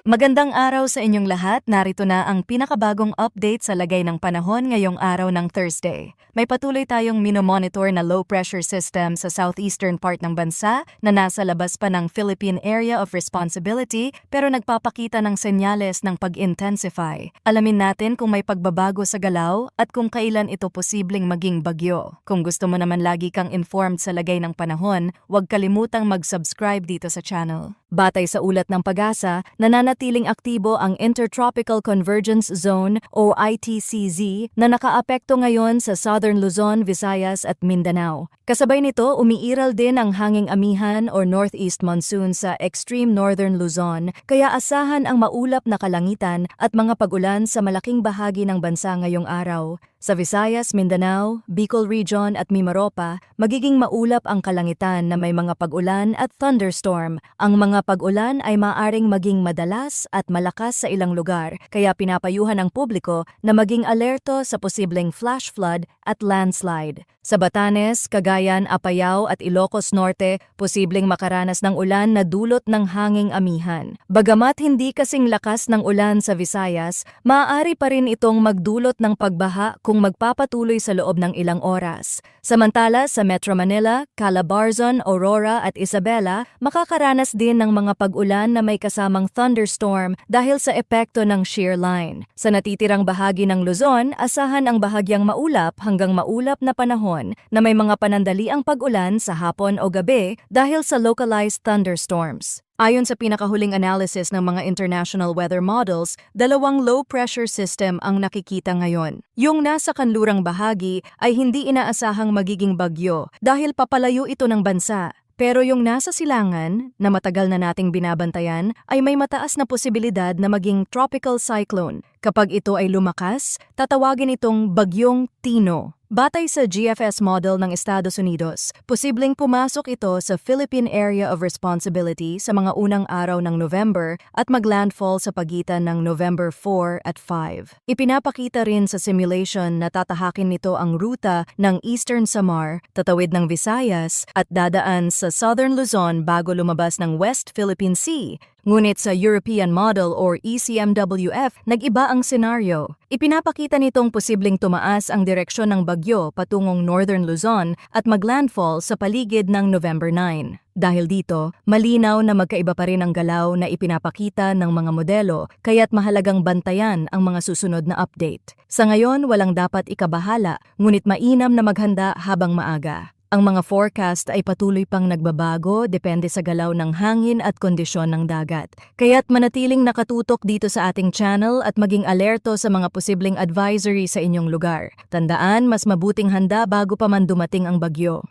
Magandang araw sa inyong lahat. Narito na ang pinakabagong update sa lagay ng panahon ngayong araw ng Thursday. May patuloy tayong minomonitor na low pressure system sa southeastern part ng bansa na nasa labas pa ng Philippine Area of Responsibility pero nagpapakita ng senyales ng pag-intensify. Alamin natin kung may pagbabago sa galaw at kung kailan ito posibleng maging bagyo. Kung gusto mo naman lagi kang informed sa lagay ng panahon, huwag kalimutang mag-subscribe dito sa channel. Batay sa ulat ng Pag-asa, nananatiling aktibo ang Intertropical Convergence Zone o ITCZ na nakaapekto ngayon sa Southern Luzon, Visayas at Mindanao. Kasabay nito, umiiral din ang hanging amihan o northeast monsoon sa extreme northern Luzon, kaya asahan ang maulap na kalangitan at mga pag-ulan sa malaking bahagi ng bansa ngayong araw. Sa Visayas, Mindanao, Bicol Region at Mimaropa, magiging maulap ang kalangitan na may mga pag-ulan at thunderstorm. Ang mga pag-ulan ay maaring maging madalas at malakas sa ilang lugar, kaya pinapayuhan ang publiko na maging alerto sa posibleng flash flood at landslide. Sa Batanes, Cagayan, Apayao at Ilocos Norte, posibleng makaranas ng ulan na dulot ng hanging amihan. Bagamat hindi kasing lakas ng ulan sa Visayas, maaari pa rin itong magdulot ng pagbaha kung magpapatuloy sa loob ng ilang oras. Samantala, sa Metro Manila, Calabarzon, Aurora at Isabela, makakaranas din ng mga pag-ulan na may kasamang thunderstorm dahil sa epekto ng shear line. Sa natitirang bahagi ng Luzon, asahan ang bahagyang maulap hanggang maulap na panahon na may mga panandaliang pag-ulan sa hapon o gabi dahil sa localized thunderstorms. Ayon sa pinakahuling analysis ng mga international weather models, dalawang low-pressure system ang nakikita ngayon. Yung nasa kanlurang bahagi ay hindi inaasahang magiging bagyo dahil papalayo ito ng bansa. Pero yung nasa silangan, na matagal na nating binabantayan, ay may mataas na posibilidad na maging tropical cyclone. Kapag ito ay lumakas, tatawagin itong Bagyong Tino. Batay sa GFS model ng Estados Unidos, posibleng pumasok ito sa Philippine Area of Responsibility sa mga unang araw ng November at maglandfall sa pagitan ng November 4 at 5. Ipinapakita rin sa simulation na tatahakin nito ang ruta ng Eastern Samar, tatawid ng Visayas at dadaan sa Southern Luzon bago lumabas ng West Philippine Sea. Ngunit sa European Model or ECMWF, nag-iba ang senaryo. Ipinapakita nitong posibleng tumaas ang direksyon ng bagyo patungong Northern Luzon at maglandfall sa paligid ng November 9. Dahil dito, malinaw na magkaiba pa rin ang galaw na ipinapakita ng mga modelo, kaya't mahalagang bantayan ang mga susunod na update. Sa ngayon, walang dapat ikabahala, ngunit mainam na maghanda habang maaga. Ang mga forecast ay patuloy pang nagbabago depende sa galaw ng hangin at kondisyon ng dagat. Kaya't manatiling nakatutok dito sa ating channel at maging alerto sa mga posibleng advisory sa inyong lugar. Tandaan, mas mabuting handa bago pa man dumating ang bagyo.